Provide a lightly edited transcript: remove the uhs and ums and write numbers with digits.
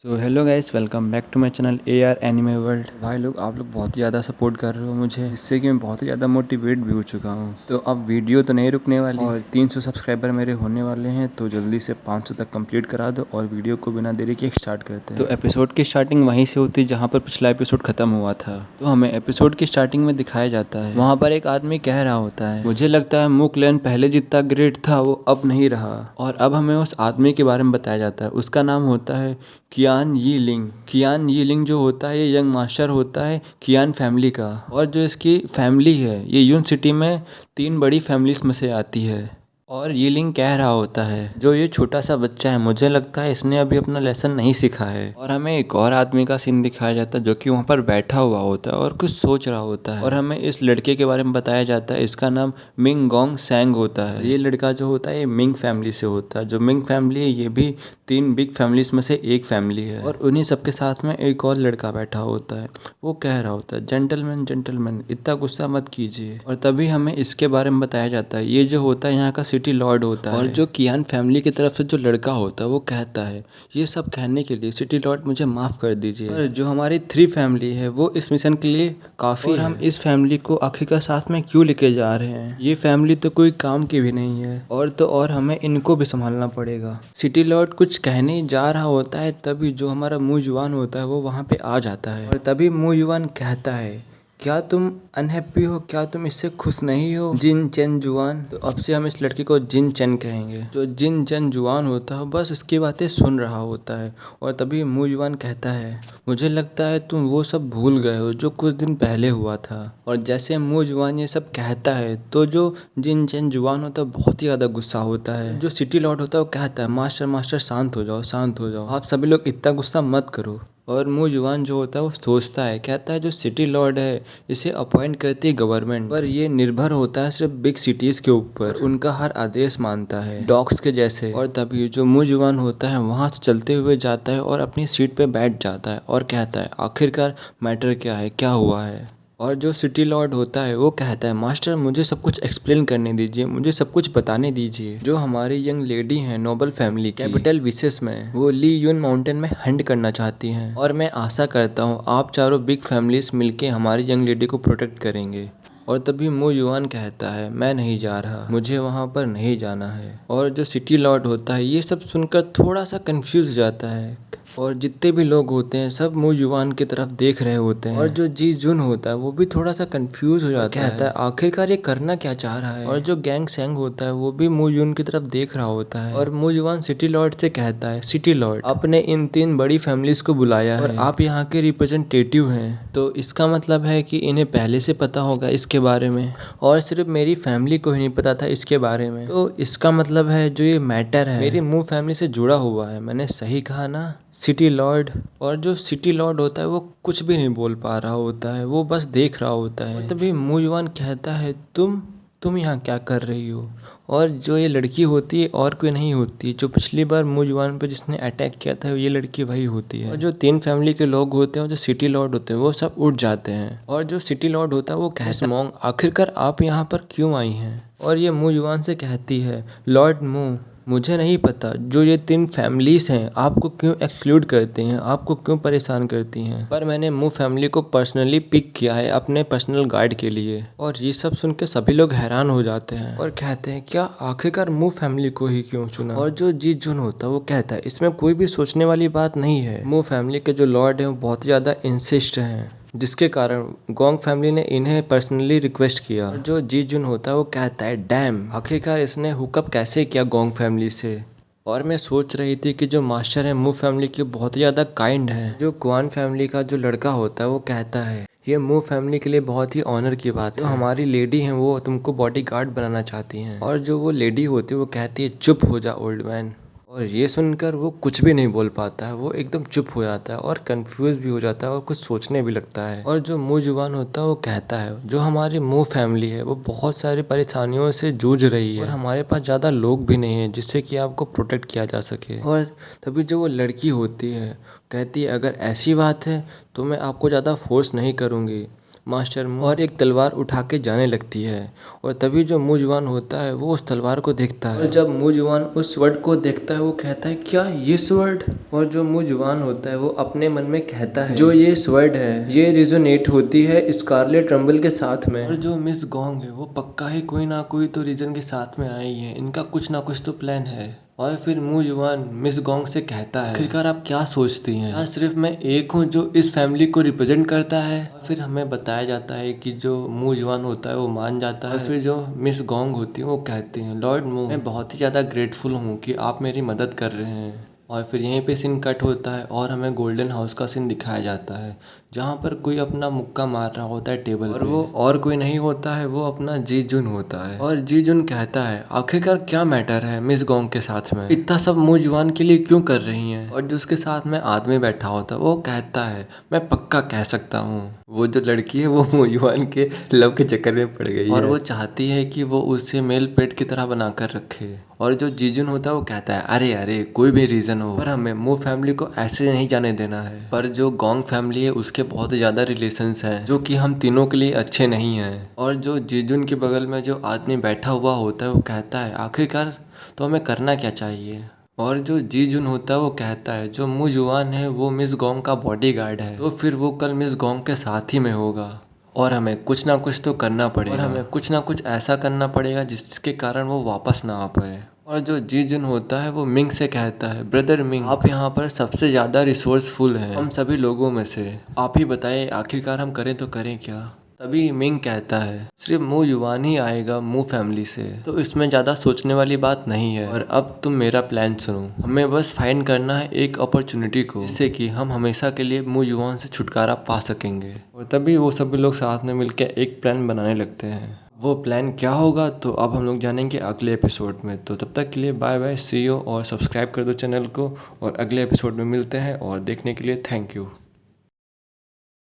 So hello guys, welcome back to my channel AR anime world. भाई लोग, आप लोग बहुत ही ज़्यादा सपोर्ट कर रहे हो मुझे, इससे कि मैं बहुत ही ज़्यादा मोटिवेट भी हो चुका हूँ। तो अब वीडियो तो नहीं रुकने वाली और 300 सब्सक्राइबर मेरे होने वाले हैं, तो जल्दी से 500 तक कंप्लीट करा दो और वीडियो को बिना देरी के स्टार्ट करते हैं। तो एपिसोड की स्टार्टिंग वहीं से होती है जहाँ पर पिछला एपिसोड खत्म हुआ था। तो हमें एपिसोड की स्टार्टिंग में दिखाया जाता है, वहाँ पर एक आदमी कह रहा होता है, मुझे लगता है मुकलेन पहले जितना ग्रेट था वो अब नहीं रहा। और अब हमें उस आदमी के बारे में बताया जाता है, उसका नाम होता है कियान यी लिंग। कियान यी लिंग जो होता है ये यंग मास्टर होता है कियान फैमिली का। और जो इसकी फैमिली है ये यून सिटी में 3 बड़ी फैमिलीज में से आती है। और ये लिंग कह रहा होता है, जो ये छोटा सा बच्चा है मुझे लगता है इसने अभी अपना लेसन नहीं सीखा है। और हमें एक और आदमी का सीन दिखाया जाता है जो कि वहाँ पर बैठा हुआ होता है और कुछ सोच रहा होता है। और हमें इस लड़के के बारे में बताया जाता है, इसका नाम मिंग गोंग सैंग होता है। ये लड़का जो होता है ये मिंग फैमिली से होता है। जो मिंग फैमिली है ये भी 3 बिग फैमिलीज में से एक फैमिली है। और उन्हीं सबके साथ में एक और लड़का बैठा होता है, वो कह रहा होता है, जेंटलमैन जेंटलमैन इतना गुस्सा मत कीजिए। और तभी हमें इसके बारे में बताया जाता है, ये जो होता है यहाँ का सिटी लॉर्ड होता है। और जो कियान फैमिली की तरफ से जो लड़का होता है वो कहता है, ये सब कहने के लिए सिटी लॉर्ड मुझे माफ कर दीजिए। और जो हमारी 3 फैमिली है वो इस मिशन के लिए काफी और हम इस फैमिली को आखिरकार साथ में क्यों लेके जा रहे हैं, ये फैमिली तो कोई काम की भी नहीं है। और तो और हमें इनको भी संभालना पड़ेगा। सिटी लॉर्ड कुछ कहने जा रहा होता है, तभी जो हमारा मुंह जुबान होता है वो वहाँ पे आ जाता है। और तभी मुंह जुबान कहता है, क्या तुम अनहैप्पी हो, क्या तुम इससे खुश नहीं हो जिन चेन जुआन। तो अब से हम इस लड़की को जिन चेन कहेंगे। जो जिन चेन जुआन होता है बस इसकी बातें सुन रहा होता है। और तभी मुंह जुबान कहता है, मुझे लगता है तुम वो सब भूल गए हो जो कुछ दिन पहले हुआ था। और जैसे मुंह जुबान ये सब कहता है तो जो जिन चेन जुआन होता है बहुत ही ज़्यादा गुस्सा होता है। जो सिटी लॉर्ड होता है वो कहता है, मास्टर मास्टर शांत हो जाओ, शांत हो जाओ, आप सभी लोग इतना गुस्सा मत करो। और मुंह जुबान जो होता है वो सोचता है, कहता है जो सिटी लॉर्ड है इसे अपॉइंट करती है गवर्नमेंट, पर ये निर्भर होता है सिर्फ बिग सिटीज के ऊपर, उनका हर आदेश मानता है डॉग्स के जैसे। और तभी जो मुंह जुबान होता है वहां से चलते हुए जाता है और अपनी सीट पे बैठ जाता है और कहता है, आखिरकार मैटर क्या है, क्या हुआ है। और जो सिटी लॉर्ड होता है वो कहता है, मास्टर मुझे सब कुछ एक्सप्लेन करने दीजिए, मुझे सब कुछ बताने दीजिए। जो हमारी यंग लेडी हैं नोबल फैमिली की, कैपिटल विशेष में वो ली यून माउंटेन में हंट करना चाहती हैं। और मैं आशा करता हूँ आप चारों बिग फैमिलीज मिलके हमारी यंग लेडी को प्रोटेक्ट करेंगे। और तभी मुंह जुबान कहता है, मैं नहीं जा रहा, मुझे वहाँ पर नहीं जाना है। और जो सिटी लॉर्ड होता है ये सब सुनकर थोड़ा सा कंफ्यूज हो जाता है। और जितने भी लोग होते हैं सब मुंह जुबान की तरफ देख रहे होते हैं। और जो जी जुन होता है वो भी थोड़ा सा कंफ्यूज हो जाता है, कहता है आखिरकार ये करना क्या चाह रहा है। और जो गैंग सैंग होता है वो भी मुंह जुन की तरफ देख रहा होता है। और मुंह जुबान सिटी लॉर्ड से कहता है, सिटी लॉर्ड आपने इन 3 बड़ी फैमिलीज को बुलाया है और आप यहाँ के रिप्रेजेंटेटिव हैं, तो इसका मतलब है कि इन्हें पहले से पता होगा इसके बारे में। और सिर्फ मेरी फैमिली को ही नहीं पता था इसके बारे में, तो इसका मतलब है जो ये मैटर है मेरी मुंह फैमिली से जुड़ा हुआ है। मैंने सही कहा ना, सिटी लॉर्ड। और जो सिटी लॉर्ड होता है वो कुछ भी नहीं बोल पा रहा होता है, वो बस देख रहा होता है। तभी मुंह जुबान कहता है, तुम यहाँ क्या कर रही हो। और जो ये लड़की होती है और कोई नहीं होती, जो पिछली बार मुंह जुबान पे जिसने अटैक किया था ये लड़की वही होती है। और जो 3 फैमिली के लोग होते हैं और जो सिटी लॉर्ड होते हैं वो सब उठ जाते हैं। और जो सिटी लॉर्ड होता है वो कहता है, मॉन्ग आखिरकार आप यहाँ पर क्यों आई हैं। और ये मुंह जुबान से कहती है, लॉर्ड मुंह मुझे नहीं पता जो ये 3 फैमिलीज हैं आपको क्यों एक्सक्लूड करती हैं, आपको क्यों परेशान करती हैं, पर मैंने मुंह फैमिली को पर्सनली पिक किया है अपने पर्सनल गाइड के लिए। और ये सब सुन के सभी लोग हैरान हो जाते हैं और कहते हैं, क्या आखिरकार मुंह फैमिली को ही क्यों चुना। और जो जी जुन होता है वो कहता है, इसमें कोई भी सोचने वाली बात नहीं है, मुंह फैमिली के जो लॉर्ड हैं वो बहुत ज़्यादा इंसिस्ट हैं, जिसके कारण गोंग फैमिली ने इन्हें पर्सनली रिक्वेस्ट किया। और जो जी जुन होता है वो कहता है, डैम आखिरकार इसने हुकअप कैसे किया गोंग फैमिली से। और मैं सोच रही थी कि जो मास्टर है मुंह फैमिली के बहुत ही ज़्यादा काइंड है। जो क्वान फैमिली का जो लड़का होता है वो कहता है, ये मुंह फैमिली के लिए बहुत ही ऑनर की बात है, जो हमारी लेडी हैं वो तुमको बॉडीगार्ड बनाना चाहती हैं। और जो वो लेडी होती है वो कहती है, चुप हो जा ओल्ड मैन। और ये सुनकर वो कुछ भी नहीं बोल पाता है, वो एकदम चुप हो जाता है और कंफ्यूज भी हो जाता है और कुछ सोचने भी लगता है। और जो मुंह जुबान होता है वो कहता है, जो हमारी मुंह फैमिली है वो बहुत सारी परेशानियों से जूझ रही है और हमारे पास ज़्यादा लोग भी नहीं है जिससे कि आपको प्रोटेक्ट किया जा सके। और तभी जो वो लड़की होती है कहती है, अगर ऐसी बात है तो मैं आपको ज़्यादा फोर्स नहीं करूँगी, मास्टर मू और एक तलवार उठा के जाने लगती है और तभी जो मू जुआन होता है वो उस तलवार को देखता है और जब मू जुआन उस स्वॉर्ड को देखता है वो कहता है क्या ये स्वॉर्ड। और जो मू जुआन होता है वो अपने मन में कहता है जो ये स्वॉर्ड है ये रिजोनेट होती है स्कारलेट रंबल के साथ में। और जो मिस गॉन्ग है वो पक्का ही कोई ना कोई तो रीजन के साथ में आई है, इनका कुछ ना कुछ तो प्लान है। और फिर मू जुआन मिस गॉन्ग से कहता है आखिरकार आप क्या सोचती हैं, क्या सिर्फ मैं एक हूँ जो इस फैमिली को रिप्रेजेंट करता है। और फिर हमें बताया जाता है कि जो मू जुआन होता है वो मान जाता है। और फिर जो मिस गॉन्ग होती है वो कहती हैं लॉर्ड मू मैं बहुत ही ज़्यादा ग्रेटफुल हूँ कि आप मेरी मदद कर रहे हैं। और फिर यहीं पे सीन कट होता है और हमें गोल्डन हाउस का सीन दिखाया जाता है जहाँ पर कोई अपना मुक्का मार रहा होता है टेबल और वो और कोई नहीं होता है, वो अपना जी जुन होता है। और जी जुन कहता है आखिरकार क्या मैटर है मिस गोंग के साथ में, इतना सब मुंह जुबान के लिए क्यों कर रही हैं। और जो उसके साथ में आदमी बैठा होता है वो कहता है मैं पक्का कह सकता हूँ वो जो लड़की है वो मुंह जुबान के लव के चक्कर में पड़ गई है और वो चाहती है कि वो उसे मेल पेट की तरह बनाकर रखे। और जो जीजुन होता है वो कहता है अरे अरे कोई भी रीज़न हो पर हमें मू फैमिली को ऐसे नहीं जाने देना है। पर जो गोंग फैमिली है उसके बहुत ज़्यादा रिलेशंस हैं जो कि हम तीनों के लिए अच्छे नहीं हैं। और जो जीजुन के बगल में जो आदमी बैठा हुआ होता है वो कहता है आखिरकार तो हमें करना क्या चाहिए। और जो जीजुन होता है वो कहता है जो मू जुआन है वो मिस गोंग का बॉडीगार्ड है तो फिर वो कल मिस गोंग के साथ ही में होगा और हमें कुछ ना कुछ तो करना पड़ेगा और हमें कुछ ना कुछ ऐसा करना पड़ेगा जिसके कारण वो वापस ना आ पाए। और जो जी जुन होता है वो मिंग से कहता है ब्रदर मिंग आप यहाँ पर सबसे ज़्यादा रिसोर्सफुल हैं हम सभी लोगों में से, आप ही बताइए आखिरकार हम करें तो करें क्या। तभी मिंग कहता है सिर्फ मू युवान ही आएगा मू फैमिली से तो इसमें ज़्यादा सोचने वाली बात नहीं है। और अब तुम मेरा प्लान सुनो, हमें बस फाइंड करना है एक अपॉर्चुनिटी को जिससे कि हम हमेशा के लिए मू युवान से छुटकारा पा सकेंगे। और तभी वो सभी लोग साथ में मिलकर एक प्लान बनाने लगते हैं। वो प्लान क्या होगा तो अब हम लोग जानेंगे अगले एपिसोड में। तो तब तक के लिए बाय बाय, सी यू और सब्सक्राइब कर दो चैनल को और अगले एपिसोड में मिलते हैं और देखने के लिए थैंक यू।